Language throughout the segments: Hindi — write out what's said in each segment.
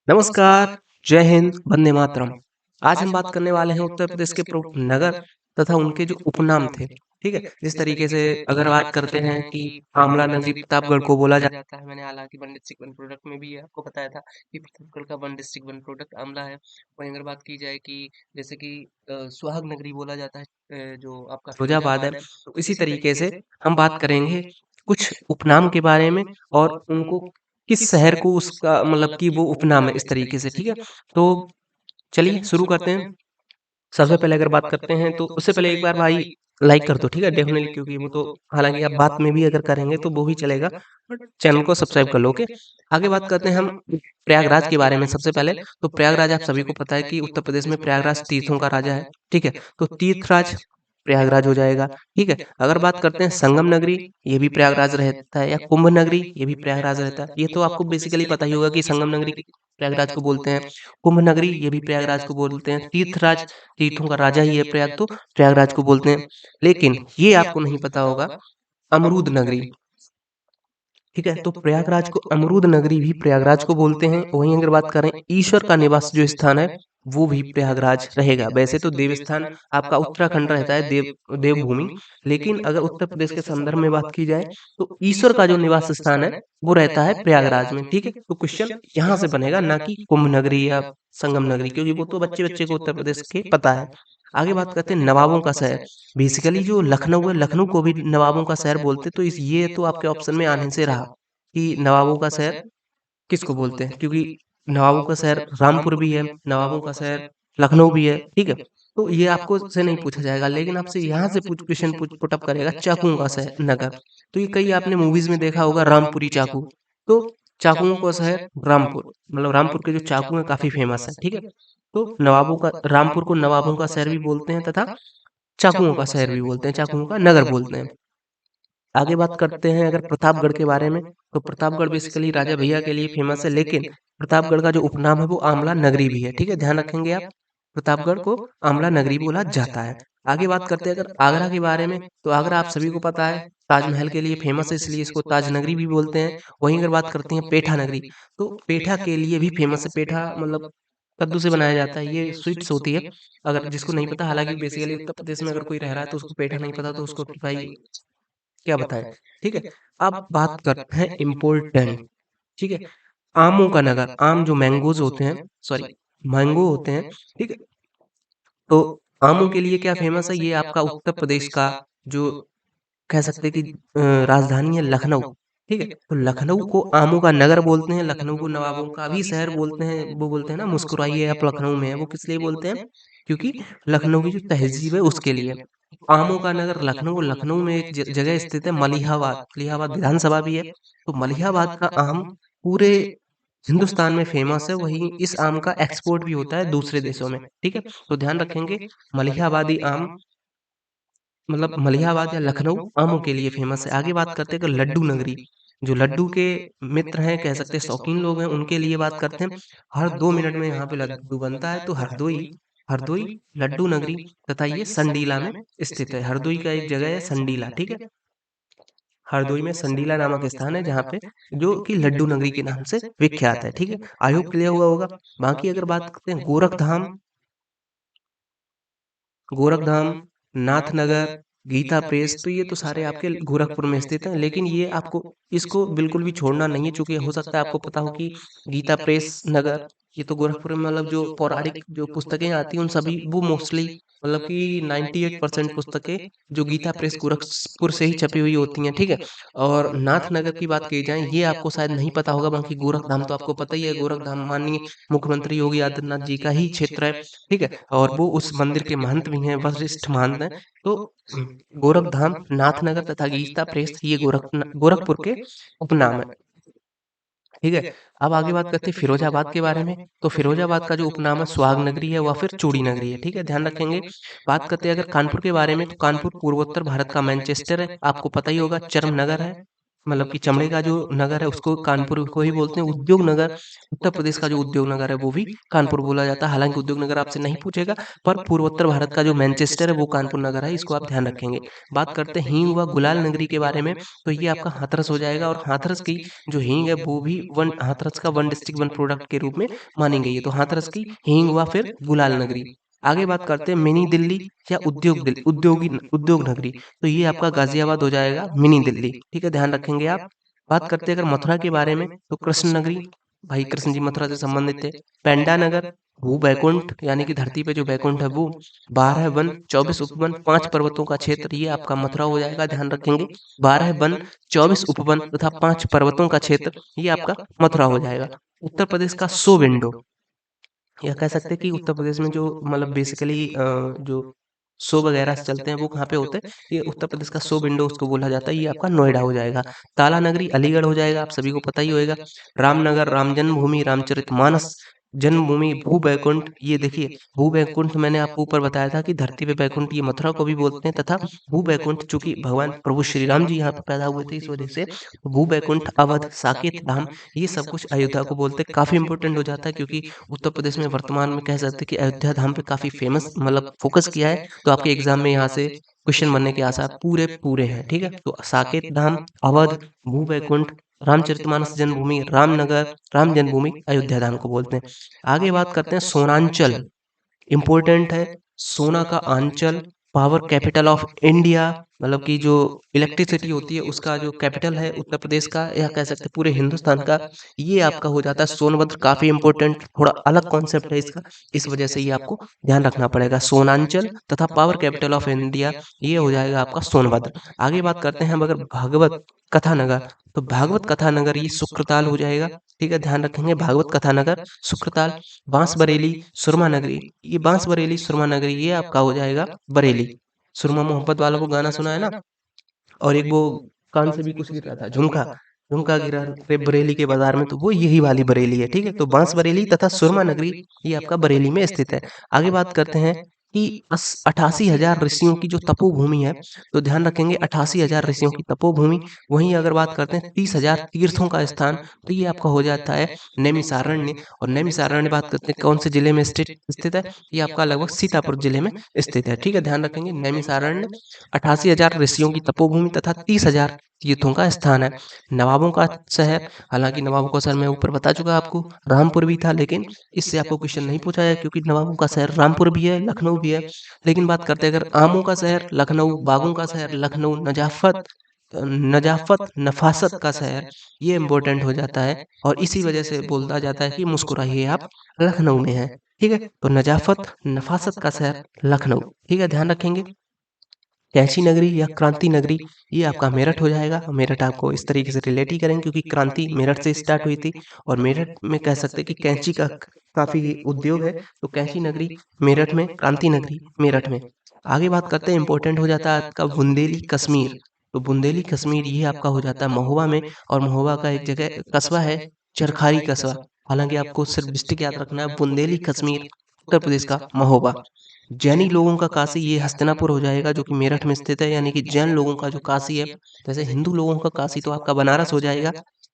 नमस्कार, जय हिंद, वंदे मातरम। आज हम बात करने वाले हैं उत्तर प्रदेश के प्रमुख नगर तथा उनके जो उपनाम थे, ठीक है? जिस तरीके से अगर बात करते हैं कि आमला नगरी प्रतापगढ़ को बोला जाता है, मैंने हालाँकि वन डिस्ट्रिक्ट वन प्रोडक्ट में भी ये आपको बताया था कि प्रतापगढ़ का one district one product Amla है। वहीं अगर बात की जाए कि जैसे कि सुहाग नगरी बोला जाता है जो आपका फिरोजाबाद है, तो इसी तरीके से हम बात करेंगे कुछ उपनाम के बारे में और उनको किस शहर को उसका मतलब कि वो उपनाम है इस तरीके से, ठीक है? तो चलिए शुरू करते हैं। सबसे पहले अगर बात करते हैं तो उससे पहले एक बार भाई लाइक कर दो, ठीक है? डेफ़िनेटली क्योंकि वो तो हालाँकि आप बात में भी अगर करेंगे तो वो भी चलेगा, बट चैनल को सब्सक्राइब कर लो, ओके? आगे बात करते हैं हम प्रयागराज के बारे में सबसे पहले। तो प्रयागराज आप सभी को पता है कि उत्तर प्रदेश में प्रयागराज तीर्थों का राजा है, ठीक है? तो तीर्थराज प्रयागराज हो जाएगा, ठीक है? अगर बात करते हैं संगम नगरी, ये भी प्रयागराज रहता है या कुंभ नगरी, ये भी प्रयागराज रहता है। ये तो आपको बेसिकली पता ही होगा कि संगम नगरी प्रयागराज को बोलते हैं। कुंभ नगरी ये भी प्रयागराज को बोलते हैं। तीर्थराज तीर्थों का राजा ही है प्रयाग, तो प्रयागराज को बोलते हैं। लेकिन ये आपको नहीं पता होगा अमरूद नगरी, ठीक है? तो प्रयागराज को अमरूद नगरी भी प्रयागराज को बोलते हैं। वहीं अगर बात करें ईश्वर का निवास जो स्थान है, वो भी प्रयागराज रहेगा। वैसे तो देवस्थान आपका उत्तराखंड रहता है, देवभूमि, लेकिन अगर उत्तर प्रदेश के संदर्भ में बात की जाए, तो ईश्वर का जो निवास स्थान है, वो रहता है प्रयागराज में, ठीक है? तो क्वेश्चन यहाँ से बनेगा, ना कि कुंभ नगरी या संगम नगरी, क्योंकि वो तो बच्चे-बच्चे को उत्तर प्रदेश के पता है। आगे बात करते हैं नवाबों का शहर। बेसिकली जो लखनऊ है, लखनऊ को भी नवाबों का शहर बोलते हैं, तो इस ये तो आपके ऑप्शन में आने से रहा कि नवाबों का शहर किसको बोलते हैं? क्योंकि नवाबों का शहर रामपुर भी है, नवाबों का शहर लखनऊ भी है, ठीक है? तो ये आपको से नहीं पूछा जाएगा, लेकिन आपसे यहाँ से पूछ क्वेश्चन पुट अप करेगा चाकुओं का शहर नगर। तो ये कई आपने मूवीज़ में देखा होगा रामपुरी चाकू, तो चाकुओं का शहर रामपुर, मतलब रामपुर के जो चाकू हैं काफ़ी फ़ेमस हैं, ठीक है? तो नवाबों का रामपुर को नवाबों का शहर भी बोलते हैं तथा चाकुओं का शहर भी बोलते हैं, चाकुओं का नगर बोलते हैं। आगे बात करते हैं अगर प्रतापगढ़ के बारे में, तो प्रतापगढ़ बेसिकली राजा भैया के लिए फ़ेमस है, लेकिन प्रतापगढ़ का जो उपनाम है वो आमला नगरी भी है, ठीक है? ध्यान रखेंगे आप, प्रतापगढ़ को आमला नगरी बोला जाता है। आगे बात करते हैं अगर आगरा के बारे में, तो आगरा आप सभी को पता है ताजमहल के लिए फ़ेमस है, इसलिए इसको ताज नगरी भी बोलते हैं। वहीं अगर बात करते हैं पेठा नगरी, तो पेठा के लिए भी फ़ेमस है। पेठा मतलब कद्दू से बनाया जाता है, ये स्वीट्स होती है। अगर जिसको नहीं पता, हालाँकि बेसिकली उत्तर प्रदेश में अगर कोई रह रहा है तो उसको पेठा नहीं पता, तो उसको भाई क्या बताएँ, ठीक है? अब बात करते हैं इम्पोर्टेंट, ठीक है? आमों का नगर, आम जो मैंगोज़ होते हैं, सॉरी मैंगो होते हैं, ठीक है? तो आमों के लिए क्या फ़ेमस है? ये आपका उत्तर प्रदेश का जो कह सकते हैं कि राजधानी है लखनऊ, ठीक है? तो लखनऊ को आमों का नगर बोलते हैं, लखनऊ को नवाबों का भी शहर बोलते हैं। वो बोलते हैं ना मुस्कुराइए आप लखनऊ में हैं, वो किस लिए बोलते हैं? क्योंकि लखनऊ की जो तहज़ीब है उसके लिए। आमों का नगर लखनऊ, लखनऊ में एक जगह स्थित है मलिहाबाद, मलिहाबाद विधानसभा भी है। तो मलिहाबाद का आम पूरे हिंदुस्तान में फ़ेमस है, वहीं इस आम का एक्सपोर्ट भी होता है दूसरे देशों में, ठीक है? तो ध्यान रखेंगे मलिहाबादी आम मतलब मलिहाबाद या लखनऊ आमों के लिए फ़ेमस है। आगे बात करते हैं कि लड्डू नगरी, जो लड्डू के मित्र हैं, कह सकते हैं शौकीन लोग हैं, उनके लिए बात करते हैं। हर 2 मिनट में यहाँ पे लड्डू बनता है, तो हरदोई हरदोई लड्डू नगरी तथा ये संडीला में स्थित है। हरदोई का एक जगह है संडीला, ठीक है? हरदोई में संडीला नामक स्थान है जहाँ पे जो कि लड्डू नगरी के नाम से विख्यात है, ठीक है? आई होप क्लियर हुआ होगा। बाकी अगर बात करते हैं गोरखधाम, नाथनगर, गीता प्रेस, तो ये तो सारे आपके गोरखपुर में स्थित हैं, लेकिन ये आपको इसको बिल्कुल भी छोड़ना नहीं है, चूँकि हो सकता है आपको पता हो कि गीता प्रेस नगर, ये तो गोरखपुर में मतलब जो पौराणिक जो पुस्तकें आती हैं, उन सभी वो मोस्टली मतलब कि 98% पुस्तकें जो गीता प्रेस गोरखपुर से ही छपी हुई होती हैं, ठीक है? और नाथनगर की बात की जाए, ये आपको शायद नहीं पता होगा, बाकी गोरखधाम तो आपको पता ही है, गोरखधाम माननीय मुख्यमंत्री योगी आदित्यनाथ जी का ही क्षेत्र है, ठीक है? और वो उस मंदिर के महंत भी हैं, वरिष्ठ महंत हैं। तो गोरखधाम, नाथनगर तथा गीता प्रेस ये गोरखपुर के उपनाम हैं, ठीक है? अब आगे बात करते हैं फिरोजाबाद के बारे में। तो फिरोजाबाद का जो उपनाम है सुहाग नगरी है व फिर चूड़ी नगरी है, ठीक है? ध्यान रखेंगे। बात करते हैं अगर कानपुर के बारे में, तो कानपुर पूर्वोत्तर भारत का मैनचेस्टर है, आपको पता ही होगा चर्म नगर है। मतलब कि चमड़े का जो नगर है उसको कानपुर को ही बोलते हैं। उद्योग नगर, उत्तर प्रदेश का जो उद्योग नगर है वो भी कानपुर बोला जाता है। हालाँकि उद्योग नगर आपसे नहीं पूछेगा, पर पूर्वोत्तर भारत का जो मैनचेस्टर है वो कानपुर नगर है, इसको आप ध्यान रखेंगे। बात करते हैं हींग व गुलाल नगरी के बारे में, तो ये आपका हाथरस हो जाएगा। और हाथरस की जो हींग है वो भी वन हाथरस का वन डिस्ट्रिक्ट वन प्रोडक्ट के रूप में मानी गई है। तो हाथरस की हींग व फिर गुलाल नगरी। आगे बात करते हैं मिनी दिल्ली या उद्योग नगरी, तो ये आपका गाजियाबाद हो जाएगा, मिनी दिल्ली। ठीक है, ध्यान रखेंगे आप। बात करते हैं अगर मथुरा के बारे में, तो कृष्ण नगरी, भाई कृष्ण जी मथुरा से संबंधित थे। पेंडा नगर, भू बैकुंठ यानी कि धरती पे जो बैकुंठ है वो, 12 वन, 24 उपवन, 5 पर्वतों का क्षेत्र, ये आपका मथुरा हो जाएगा, ध्यान रखेंगे। 12 वन, 24 उपवन तथा 5 पर्वतों का क्षेत्र, ये आपका मथुरा हो जाएगा। उत्तर प्रदेश का सो विंडो, या कह सकते हैं कि उत्तर प्रदेश में जो मतलब बेसिकली जो शो वगैरह चलते हैं वो कहाँ पे होते हैं, ये उत्तर प्रदेश का शो विंडो उसको बोला जाता है, ये आपका नोएडा हो जाएगा। ताला नगरी अलीगढ़ हो जाएगा, आप सभी को पता ही होगा। रामनगर, राम जन्मभूमि, रामचरितमानस जन्मभूमि, भू बैकुंठ, ये देखिए भू बैकुंठ मैंने आपको ऊपर बताया था कि धरती पे बैकुंठ, ये मथुरा को भी बोलते हैं। तथा भू बैकुंठ चूंकि भगवान प्रभु श्री राम जी यहाँ पे पैदा हुए थे, इस वजह से भू बैकुंठ, अवध, साकेत धाम, ये सब कुछ अयोध्या को बोलते हैं। काफी इंपॉर्टेंट हो जाता है क्योंकि उत्तर प्रदेश में वर्तमान में कह सकते हैं कि अयोध्या धाम पे काफी फेमस मतलब फोकस किया है, तो आपके एग्जाम में यहाँ से क्वेश्चन बनने के आसार पूरे पूरे हैं। ठीक है, तो साकेत धाम, अवध, भू बैकुंठ, रामचरितमानस जन्मभूमि, रामनगर, राम जन्मभूमि, अयोध्या धाम को बोलते हैं। आगे बात करते हैं सोनांचल, इम्पोर्टेंट है। सोना का आंचल, पावर कैपिटल ऑफ इंडिया, मतलब कि जो इलेक्ट्रिसिटी होती है उसका जो कैपिटल है उत्तर प्रदेश का, या कह सकते हैं पूरे हिंदुस्तान का, ये आपका हो जाता है सोनभद्र। काफी इंपॉर्टेंट, थोड़ा अलग कॉन्सेप्ट है इसका, इस वजह से ये आपको ध्यान रखना पड़ेगा। सोनांचल तथा पावर कैपिटल ऑफ इंडिया, ये हो जाएगा आपका सोनभद्र। आगे बात करते हैं हम अगर भागवत कथा नगर, तो भागवत कथा नगर ये शुक्रताल हो जाएगा। ठीक है, ध्यान रखेंगे, भागवत कथा नगर शुक्रताल। बांस बरेली सुरमा नगरी, ये बांस बरेली सुरमा नगरी, ये आपका हो जाएगा बरेली। सुरमा मोहब्बत वालों को गाना सुना है ना, और एक वो कान से भी कुछ गिर रहा था, झुमका, झुमका गिरा रे बरेली के बाजार में, तो वो यही वाली बरेली है। ठीक है, तो बांस बरेली तथा सुरमा नगरी, ये आपका बरेली में स्थित है। आगे बात करते हैं कि 88,000 ऋषियों की जो तपोभूमि है, तो ध्यान रखेंगे 88,000 ऋषियों की तपोभूमि। वहीं अगर बात करते हैं 30,000 तीर्थों का स्थान, तो ये आपका हो जाता है नैमिषारण्य। और नैमिषारण्य बात करते हैं कौन से जिले में स्थित स्थित है, ये आपका लगभग सीतापुर जिले में स्थित है। ठीक है, ध्यान रखेंगे नैमिषारण्य 88,000 ऋषियों की तपोभूमि तथा 30,000 तीर्थों का स्थान है। नवाबों का शहर, हालांकि नवाबों का शहर मैं ऊपर बता चुका आपको, रामपुर भी था, लेकिन इससे आपको क्वेश्चन नहीं पूछा है क्योंकि नवाबों का शहर रामपुर भी है, लखनऊ भी है। लेकिन बात करते हैं अगर आमों का शहर लखनऊ, बागों का शहर लखनऊ, नजाफत नजाफत नफासत का शहर, ये इम्पोर्टेंट हो जाता है। और इसी वजह से बोलता जाता है कि मुस्कुराइए आप लखनऊ में है। ठीक है, तो नजाफत नफासत का शहर लखनऊ। ठीक है, ध्यान रखेंगे। कैंची नगरी या क्रांति नगरी, ये आपका मेरठ हो जाएगा। मेरठ आपको इस तरीके से रिलेट ही करेंगे क्योंकि क्रांति मेरठ से स्टार्ट हुई थी, और मेरठ में कह सकते हैं कि कैंची का काफी उद्योग है, तो कैंची नगरी मेरठ में, क्रांति नगरी मेरठ में। आगे बात करते हैं, इंपॉर्टेंट हो जाता है आपका बुंदेली कश्मीर, तो बुंदेली कश्मीर ये आपका हो जाता है महोबा में। और महोबा का एक जगह कस्बा है चरखारी कस्बा, हालांकि आपको सिर्फ डिस्ट्रिक्ट याद रखना है, बुंदेली कश्मीर उत्तर प्रदेश का महोबा। जैनी लोगों का काशी, ये हस्तिनापुर हो जाएगा जो कि मेरठ में स्थित है, यानी कि जैन लोगों का जो काशी है, जैसे हिंदू लोगों का काशी तो आपका बनारस हो जाएगा,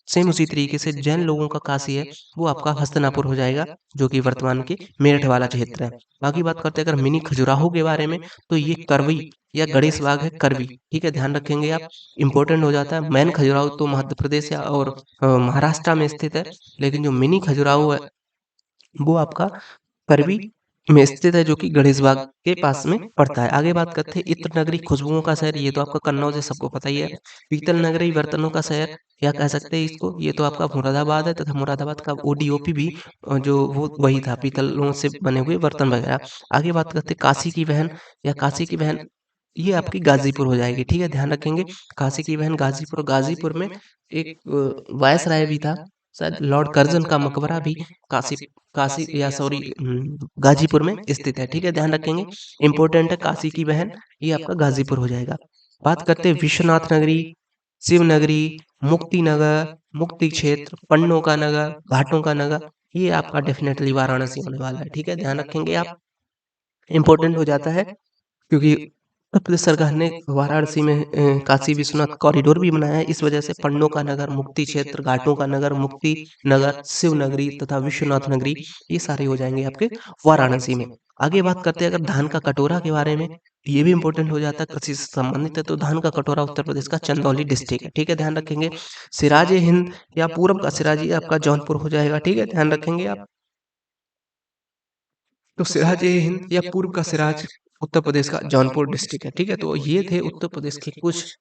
सेम उसी तरीके से जैन लोगों का काशी है वो आपका हस्तिनापुर हो जाएगा, जो कि वर्तमान के मेरठ वाला क्षेत्र है। बाकी बात करते हैं अगर मिनी खजुराहो के बारे में, तो ये करवी या गणेश बाग है, करवी। ठीक है, ध्यान रखेंगे आप, इंपॉर्टेंट हो जाता है। मैन खजुराहो तो मध्य प्रदेश या और महाराष्ट्र में स्थित है, लेकिन जो मिनी खजुराहो है वो आपका करवी में स्थित है, जो कि गणेश बाग के पास में पड़ता है। आगे बात करते हैं इत्र नगरी खुशबुओं का शहर, ये तो आपका कन्नौज है, सबको पता ही है। पीतल नगरी बर्तनों का शहर, या कह सकते हैं इसको, ये तो आपका मुरादाबाद है, तथा मुरादाबाद का ओडीओपी भी जो वो वही था, पीतलों से बने हुए बर्तन वगैरह। आगे बात करते हैं काशी की बहन या काशी की बहन, ये आपकी गाजीपुर हो जाएगी। ठीक है, ध्यान रखेंगे, काशी की बहन गाजीपुर। गाजीपुर में एक वायसराय भी था, शायद लॉर्ड कर्जन का मकबरा भी काशी काशी या सॉरी गाजीपुर में स्थित है। ठीक है, ध्यान रखेंगे, इंपॉर्टेंट है काशी की बहन, ये आपका गाजीपुर हो जाएगा। बात करते हैं विश्वनाथ नगरी, शिव नगरी, मुक्ति नगर, मुक्ति क्षेत्र, पन्नों का नगर, घाटों का नगर, ये आपका डेफिनेटली वाराणसी होने वाला है। ठीक है, ध्यान रखेंगे आप, इंपॉर्टेंट हो जाता है क्योंकि उत्तर प्रदेश सरकार ने वाराणसी में काशी विश्वनाथ कॉरिडोर भी बनाया है। इस वजह से पन्नों का नगर, मुक्ति क्षेत्र, घाटों का नगर, मुक्ति नगर, शिव नगरी तथा विश्वनाथ नगरी, ये सारे हो जाएँगे आपके वाराणसी में। आगे बात करते हैं अगर धान का कटोरा के बारे में, ये भी इम्पोर्टेंट हो जाता है, कृषि से संबंधित है, तो धान का कटोरा उत्तर प्रदेश का चंदौली डिस्ट्रिक्ट है, ठीक है? ध्यान रखेंगे। सिराज-ए-हिंद या पूरब का सिराज ये आपका जौनपुर हो जाएगा, ठीक है? ध्यान रखेंगे आप। तो सिराज-ए-हिंद या पूर्व का सिराज उत्तर प्रदेश का जौनपुर डिस्ट्रिक्ट है, ठीक है? तो ये थे उत्तर प्रदेश के कुछ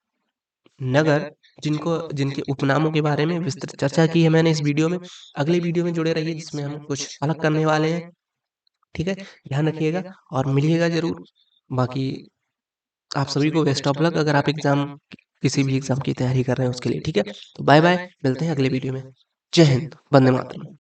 नगर जिनको जिनके उपनामों के बारे में विस्तृत चर्चा की है मैंने इस वीडियो में। अगली वीडियो में जुड़े रहिए जिसमें हम कुछ अलग करने वाले हैं, ठीक है? ध्यान रखिएगा और मिलिएगा ज़रूर। बाकी आप सभी को बेस्ट ऑफ लक अगर आप किसी भी एग्ज़ाम की तैयारी कर रहे हैं उसके लिए, ठीक है? तो बाय-बाय, मिलते हैं अगले वीडियो में। जय हिंद, वंदे मातरम।